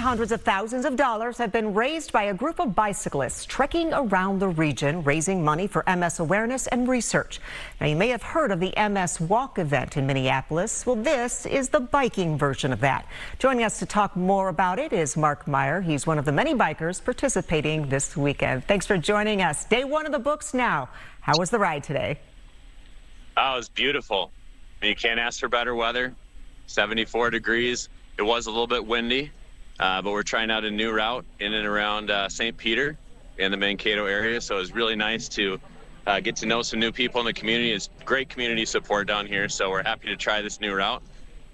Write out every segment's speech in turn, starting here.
hundreds of thousands of dollars have been raised by a group of bicyclists trekking around the region, raising money for MS awareness and research. Now, you may have heard of the MS Walk event in Minneapolis. Well, this is the biking version of that. Joining us to talk more about it is Mark Meyer. He's one of the many bikers participating this weekend. Thanks for joining us. Day one of the books now. How was the ride today? Oh, it was beautiful. You can't ask for better weather. 74 degrees. It was a little bit windy, but we're trying out a new route in and around St. Peter in the Mankato area. So it was really nice to get to know some new people in the community. It's great community support down here. So we're happy to try this new route.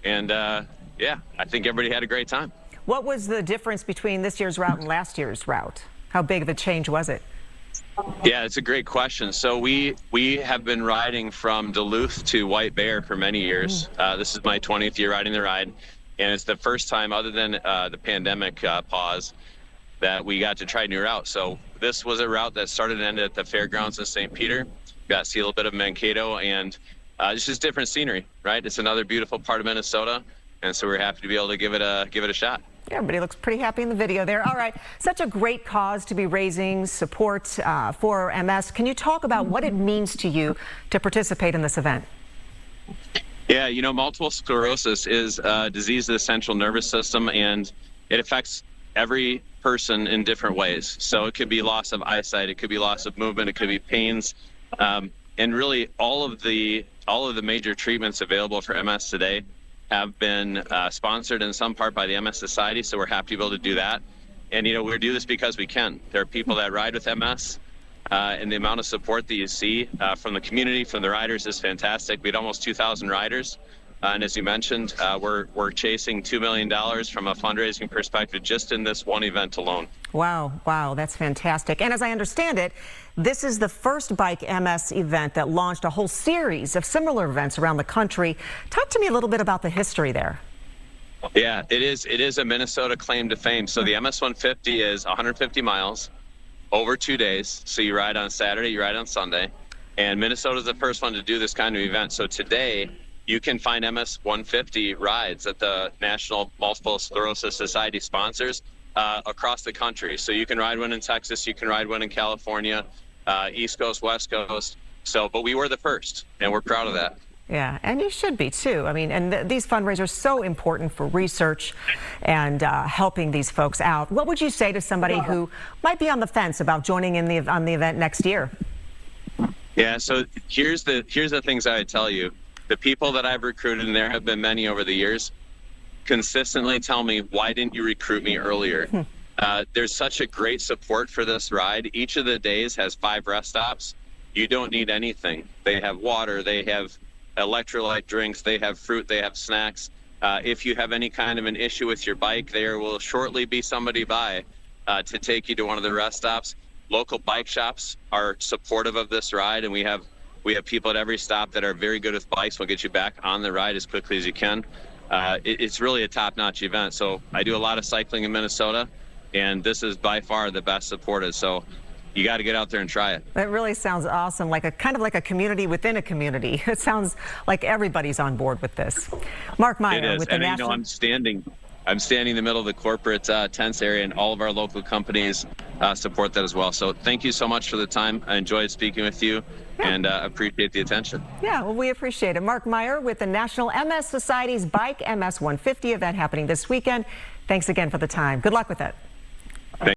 And yeah, I think everybody had a great time. What was the difference between this year's route and last year's route? How big of a change was it? Yeah, it's a great question. So we have been riding from Duluth to White Bear for many years. This is my 20th year riding the ride, and it's the first time, other than the pandemic pause, that we got to try a new route. So this was a route that started and ended at the fairgrounds in St. Peter. Got to see a little bit of Mankato, and it's just different scenery, right? It's another beautiful part of Minnesota, and so we're happy to be able to give it a shot. Everybody looks pretty happy in the video there. All right, such a great cause to be raising support for MS. Can you talk about what it means to you to participate in this event? Yeah, you know, multiple sclerosis is a disease of the central nervous system, and it affects every person in different ways. So it could be loss of eyesight, it could be loss of movement, it could be pains, and really all of the major treatments available for MS today have been sponsored in some part by the MS Society, so we're happy to be able to do that. And, you know, we do this because we can. There are people that ride with MS, and the amount of support that you see from the community, from the riders, is fantastic. We had almost 2,000 riders, and as you mentioned, we're chasing $2 million from a fundraising perspective just in this one event alone. Wow, that's fantastic. And as I understand it, this is the first Bike MS event that launched a whole series of similar events around the country. Talk to me a little bit about the history there. Yeah, it is a Minnesota claim to fame. So the MS 150 is 150 miles over 2 days. So you ride on Saturday, you ride on Sunday. And Minnesota is the first one to do this kind of event. So today, you can find MS 150 rides that the National Multiple Sclerosis Society sponsors across the country. So you can ride one in Texas, you can ride one in California, East Coast, West Coast. So, but we were the first, and we're proud of that. Yeah, and you should be too. I mean, and these fundraisers are so important for research and helping these folks out. What would you say to somebody who might be on the fence about joining on the event next year? Yeah, so here's the things I would tell you. The people that I've recruited, and there have been many over the years, consistently tell me, why didn't you recruit me earlier? There's such a great support for this ride. Each of the days has 5 rest stops. You don't need anything. They have water, they have electrolyte drinks, they have fruit, they have snacks. If you have any kind of an issue with your bike, there will shortly be somebody by to take you to one of the rest stops. Local bike shops are supportive of this ride, and we have people at every stop that are very good with bikes. We'll get you back on the ride as quickly as you can. It's really a top-notch event. So I do a lot of cycling in Minnesota, and this is by far the best supported. So you got to get out there and try it. That really sounds awesome, like a kind of like a community within a community. It sounds like everybody's on board with this. Mark Meyer with the National. I'm standing in the middle of the corporate tents area, and all of our local companies support that as well. So thank you so much for the time. I enjoyed speaking with you. Yeah. And appreciate the attention. Yeah, well, we appreciate it. Mark Meyer with the National MS Society's Bike MS 150 event happening this weekend. Thanks again for the time. Good luck with it.